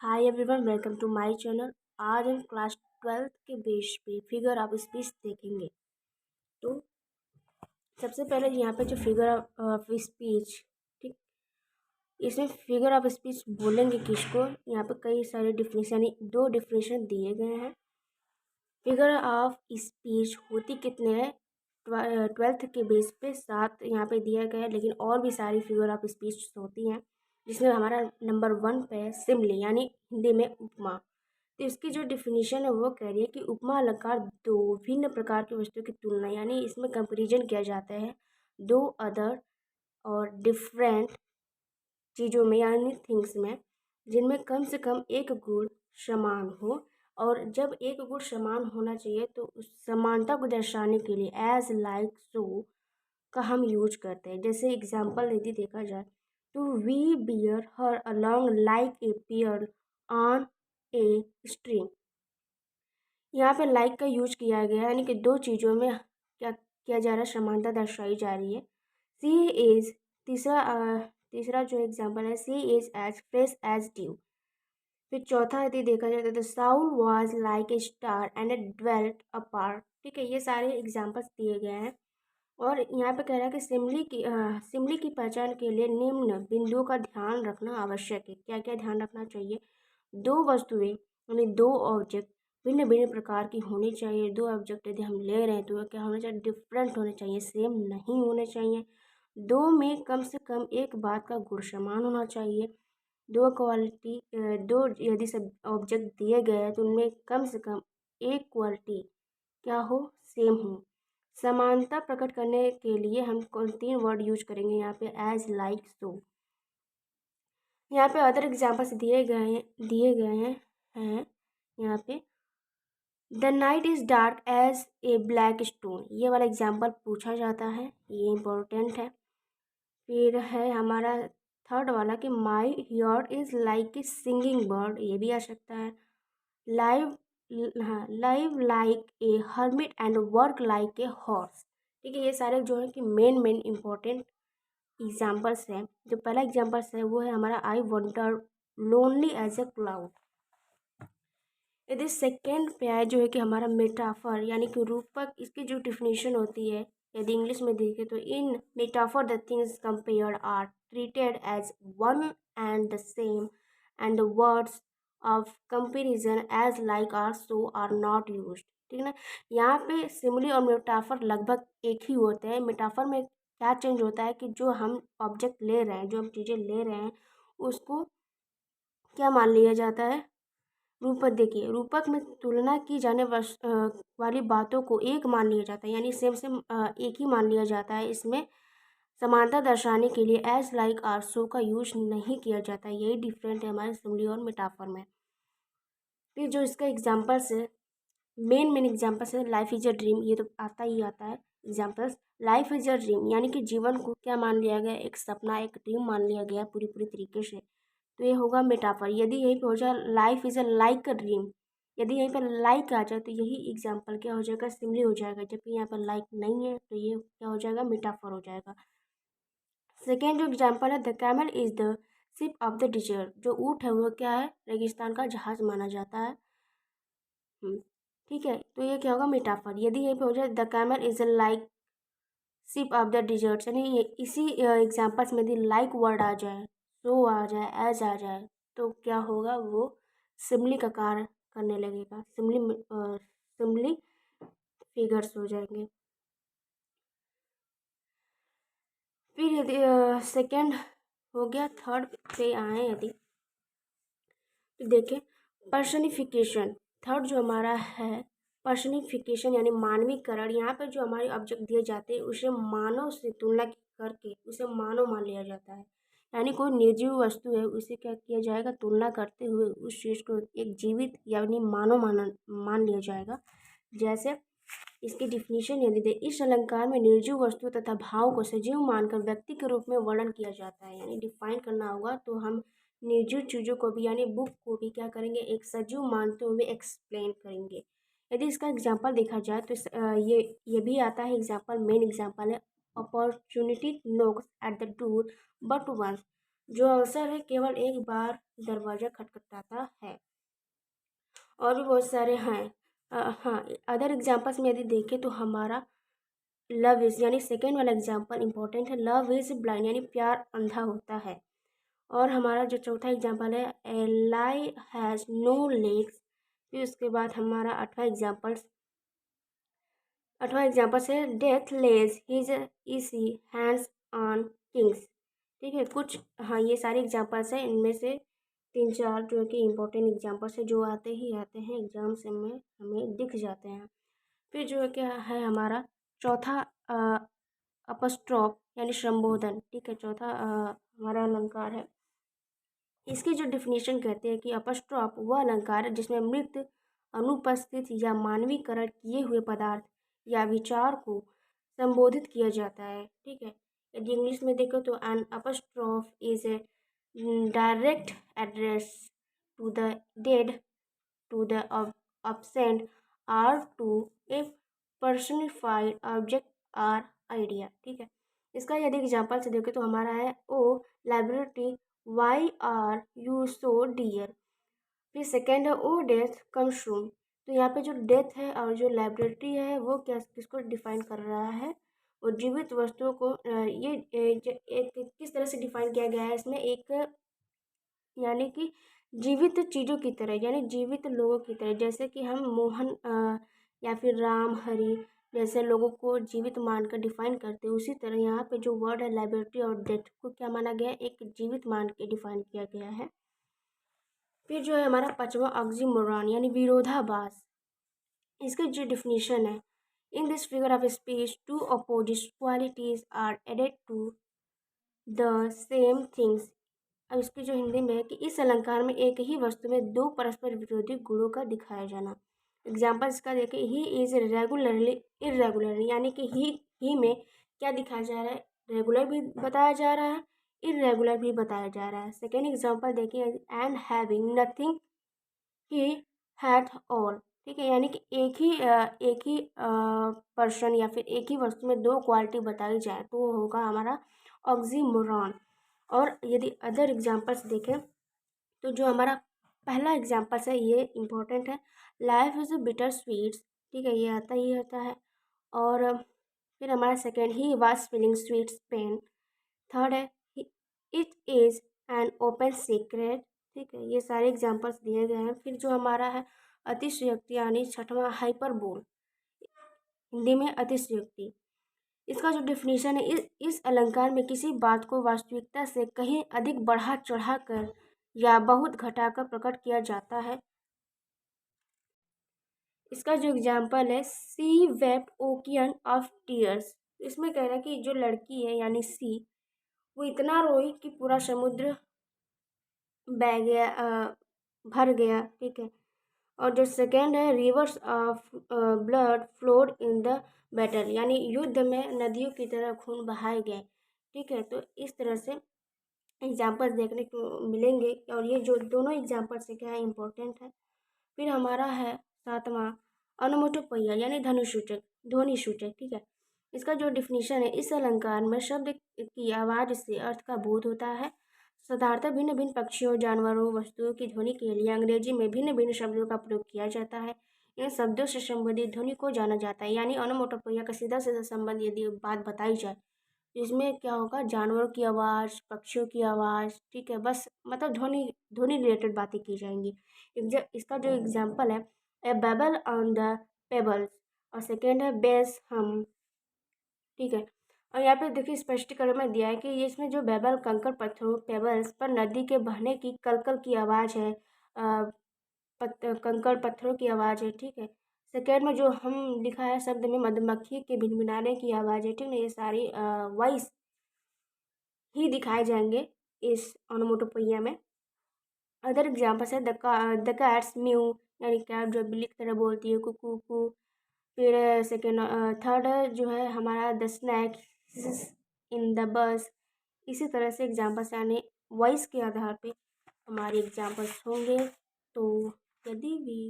Hi everyone, welcome to my channel. आज हम class 12 के बेस पे फिगर ऑफ स्पीच देखेंगे। तो सबसे पहले यहाँ पे जो फिगर ऑफ स्पीच, ठीक, इसमें फिगर ऑफ स्पीच बोलेंगे किसको। यहाँ पे कई सारे डिफिनेशन यानी 2 डिफिनेशन दिए गए हैं। फिगर ऑफ स्पीच होती कितने हैं 12th के बेस पे 7 यहाँ पे दिया गया है, लेकिन और भी सारी फिगर ऑफ स्पीच होती हैं, जिसमें हमारा नंबर 1 पे है सिमली, यानी हिंदी में उपमा। तो इसकी जो डिफिनीशन है वो कह रही है कि उपमा अलंकार दो भिन्न प्रकार की वस्तुओं की तुलना, यानी इसमें कंपैरिजन किया जाता है दो अदर और डिफरेंट चीज़ों में यानी थिंग्स में, जिनमें कम से कम एक गुण समान हो। और जब एक गुण समान होना चाहिए तो उस समानता को दर्शाने के लिए एज लाइक सो का हम यूज करते हैं। जैसे एग्जाम्पल यदि देखा जाए तो we bear her along like a pair on a string. यहाँ पे लाइक का यूज किया गया है, यानी कि दो चीज़ों में क्या किया जा रहा है, समानता दर्शाई जा रही है। सी इज तीसरा जो एग्जाम्पल है, she is as fresh as dew. फिर चौथा यदि देखा जाए तो soul was like a star and a dwelt apart. ठीक है, ये सारे एग्जाम्पल्स दिए गए हैं। और यहाँ पे कह रहा है कि सिमली की पहचान के लिए निम्न बिंदुओं का ध्यान रखना आवश्यक है। क्या क्या ध्यान रखना चाहिए? दो वस्तुएं यानी दो ऑब्जेक्ट भिन्न भिन्न प्रकार की होनी चाहिए। दो ऑब्जेक्ट यदि हम ले रहे हैं तो क्या होना चाहिए? डिफरेंट होने चाहिए, सेम नहीं होने चाहिए। दो में कम से कम एक बात का गुण समान होना चाहिए। दो यदि सब ऑब्जेक्ट दिए गए हैं तो उनमें कम से कम एक क्वालिटी क्या हो? सेम हो। समानता प्रकट करने के लिए हम कौन 3 वर्ड यूज करेंगे यहाँ पे? As like so. यहाँ पे अदर एग्जाम्पल्स दिए गए हैं यहाँ पे the night is dark as a black stone. ये वाला एग्जाम्पल पूछा जाता है, ये इम्पोर्टेंट है। फिर है हमारा थर्ड वाला कि my heart is like a singing bird, ये भी आ सकता है। Live live like a hermit and work like a horse. ठीक है, ये सारे जो है कि मेन इम्पोर्टेंट एग्जाम्पल्स हैं। जो पहला एग्जाम्पल्स है वो है हमारा आई वॉन्टर लोनली एज ए क्लाउड। यदि सेकेंड पे आए जो है कि हमारा मेटाफर यानी कि रूपक, इसकी जो डिफिनेशन होती है यदि इंग्लिश में देखें तो in metaphor the things compared are treated as one and the same and the words of comparison as like or so are not used. ठीक है ना, यहाँ पे सिमिली और मेटाफर लगभग एक ही होते हैं। मेटाफर में क्या चेंज होता है कि जो हम ऑब्जेक्ट ले रहे हैं, जो हम चीज़ें ले रहे हैं, उसको क्या मान लिया जाता है? रूपक। देखिए, रूपक में तुलना की जाने वाली बातों को एक मान लिया जाता है, यानी सेम एक ही मान लिया जाता है। इसमें समानता दर्शाने के लिए एज लाइक आर सो का यूज नहीं किया जाता है। यही डिफरेंट है हमारे सिमिली और मेटाफर में। फिर जो इसका एग्जाम्पल्स है, मेन एग्जाम्पल्स है लाइफ इज अ ड्रीम, ये तो आता है examples. Life is a dream यानी कि जीवन को क्या मान लिया गया? एक सपना, एक ड्रीम मान लिया गया पूरी तरीके से। तो ये होगा मेटाफर। यदि यहीं पे हो जाए life is a like a dream, यदि यहीं पर लाइक आ जाए तो यही एग्जाम्पल क्या हो जाएगा? सिमिली हो जाएगा। जबकि यहाँ पर लाइक नहीं है तो ये क्या हो जाएगा? मेटाफर हो जाएगा। सेकेंड जो एग्जाम्पल है, the camel is the ship of the dessert. जो ऊँट है वो क्या है? रेगिस्तान का जहाज माना जाता है। ठीक है, तो ये क्या होगा? मेटाफर। यदि यहीं पे हो जाए the camel is like ship of the deserts, यानी इसी एग्जाम्पल्स में यदि लाइक वर्ड आ जाए, सो आ जाए, एज आ जाए, तो क्या होगा? वो सिमली का कार्य करने लगेगा। सिमली फिगर्स हो जाएंगे। फिर यदि सेकेंड हो गया, थर्ड पे आए यदि तो देखें पर्सनिफिकेशन। थर्ड जो हमारा है पर्सनिफिकेशन यानी मानवीकरण। यहाँ पर जो हमारे ऑब्जेक्ट दिए जाते हैं उसे मानव से तुलना करके उसे मानव मान लिया जाता है। यानी कोई निर्जीव वस्तु है उसे क्या किया जाएगा? तुलना करते हुए उस चीज़ को एक जीवित यानी मानव मान लिया जाएगा। जैसे इसकी डिफिनीशन यदि दे, इस अलंकार में निर्जीव वस्तु तथा भाव को सजीव मानकर व्यक्ति के रूप में वर्णन किया जाता है। यानी डिफाइन करना होगा तो हम निर्जीव चीज़ों को भी यानी बुक को भी क्या करेंगे? एक सजीव मानते हुए एक्सप्लेन करेंगे। यदि इसका एग्जाम्पल देखा जाए तो ये भी आता है एग्जाम्पल। मेन एग्जाम्पल है opportunity knocks at the door but once. जो अवसर है केवल एक बार दरवाज़ा खटखटाता है। और भी बहुत सारे हैं। हाँ, अदर एग्जाम्पल्स में यदि देखें तो हमारा लव इज़ यानी सेकेंड वाला एग्जाम्पल इम्पोर्टेंट है। लव इज़ ब्लाइंड यानी प्यार अंधा होता है। और हमारा जो चौथा एग्जाम्पल है ए लाई हैज़ नो लेग्स। फिर उसके बाद हमारा आठवां एग्जाम्पल है डेथ लेज हिज इसी हैंड्स ऑन किंग्स। ठीक है, कुछ हाँ ये सारे एग्जाम्पल्स हैं, इनमें से 3-4 जो कि इम्पोर्टेंट एग्जाम्पल्स है जो आते हैं एग्जाम्स में हमें दिख जाते हैं। फिर जो है क्या है हमारा चौथा अपस्ट्रॉफ यानी संबोधन। ठीक है, चौथा हमारा अलंकार है। इसकी जो डिफिनेशन कहते हैं कि अपस्ट्रॉफ वह अलंकार है जिसमें मृत, अनुपस्थित या मानवीकरण किए हुए पदार्थ या विचार को संबोधित किया जाता है। ठीक है, यदि इंग्लिश में देखो तो an apostrophe is a direct address to the dead, to the absent, or to a personified object or idea। ठीक है, इसका यदि एग्जाम्पल से देखें तो हमारा है O liberty why are you so dear. फिर सेकेंड है ओ डेथ कम्स फ्रॉम। तो यहाँ पे जो डेथ है और जो लाइब्रेटी है वो क्या किसको डिफाइन कर रहा है, और जीवित वस्तुओं को किस तरह से डिफाइन किया गया है इसमें, एक यानी कि जीवित चीज़ों की तरह यानी जीवित लोगों की तरह, जैसे कि हम मोहन या फिर राम हरि जैसे लोगों को जीवित मानकर डिफाइन करते हैं, उसी तरह यहाँ पे जो वर्ड है लाइब्रेटी और डेथ को क्या माना गया है, एक जीवित मान के डिफाइन किया गया है। फिर जो है हमारा पांचवा ऑक्सीमोरॉन यानी विरोधाभास। इसकी जो डिफिनीशन है, in this figure of speech two opposite qualities are added to the same things. अब इसकी जो हिंदी में है कि इस अलंकार में एक ही वस्तु में दो परस्पर विरोधी गुणों का दिखाया जाना। एग्जाम्पल इसका देखें, ही इज रेगुलरली इरेगुलरली यानी कि ही में क्या दिखाया जा रहा है, रेगुलर भी बताया जा रहा है, इरेगुलर भी बताया जा रहा है। सेकेंड एग्जाम्पल देखिए, and having nothing he hath all. ठीक है, यानी कि एक ही पर्सन या फिर एक ही वस्तु में दो क्वालिटी बताई जाए तो वो होगा हमारा ऑक्सीमोरॉन। और यदि अदर एग्जाम्पल्स देखें तो जो हमारा पहला एग्जाम्पल्स है ये इम्पोर्टेंट है, लाइफ इज़ बिटर स्वीट्स। ठीक है, ये आता है। और फिर हमारा second, he was feeling sweets pain. Third है, it is an open secret. ठीक है, ये सारे एग्जाम्पल्स दिए गए हैं। फिर जो हमारा है अतिशयोक्ति यानी छठवां हाइपरबोल, हिंदी में अतिशयोक्ति। इसका जो डिफिनीशन है, इस अलंकार में किसी बात को वास्तविकता से कहीं अधिक बढ़ा चढ़ा कर या बहुत घटाकर प्रकट किया जाता है। इसका जो एग्जाम्पल है, सी वेप्ट ओकियन ऑफ टीयर्स। इसमें कह रहा है कि जो लड़की है यानी सी, वो इतना रोई कि पूरा समुद्र बह गया, भर गया। ठीक है, और जो सेकेंड है, reverse of blood flowed in the battle यानी युद्ध में नदियों की तरह खून बहाए गए। ठीक है, तो इस तरह से एग्जाम्पल्स देखने को मिलेंगे, और ये जो दोनों एग्जाम्पल्स है क्या है, इम्पोर्टेंट है। फिर हमारा है सातवां अनुमोटोपैया यानी धनुसूचक, ध्वनि सूचक। ठीक है, इसका जो डिफिनीशन है, इस अलंकार में शब्द की आवाज़ से अर्थ का बोध होता है। साधारणतः भिन्न भिन्न पक्षियों, जानवरों, वस्तुओं की ध्वनि के लिए अंग्रेजी में भिन्न भिन्न शब्दों का प्रयोग किया जाता है। इन शब्दों से संबंधित ध्वनि को जाना जाता है, यानी अनुमोटोपैया का सीधा सीधा संबंध यदि बात बताई जाए तो इसमें क्या होगा, जानवरों की आवाज़, पक्षियों की आवाज़। ठीक है, बस मतलब ध्वनि ध्वनि रिलेटेड बातें की जाएंगी। इसका जो एग्जाम्पल है, ए बेबल ऑन द पेबल्स, और सेकेंड है बेस हम। ठीक है, और यहाँ पे देखिए स्पष्टीकरण में दिया है कि ये इसमें जो बेबल कंकड़ पत्थरों पेबल्स पर नदी के बहने की कलकल की आवाज़ है, कंकड़ पत्थरों की आवाज़ है। ठीक है, सेकेंड में जो हम लिखा है शब्द में मधुमक्खी के भिनभिनाने की आवाज़ है। ठीक है, ये सारी वॉइस ही दिखाए जाएंगे इस ओनोमोटोपोइया में। अदर एग्जाम्पल्स है द कैट्स म्यू यानी कैट जो बिल्ली की तरह बोलती है, कुकू कू। फिर सेकेंड थर्ड जो है हमारा the snacks in the bus. इसी तरह से एग्जाम्पल्स यानी वॉइस के आधार पे हमारे एग्जाम्पल्स होंगे। तो यदि भी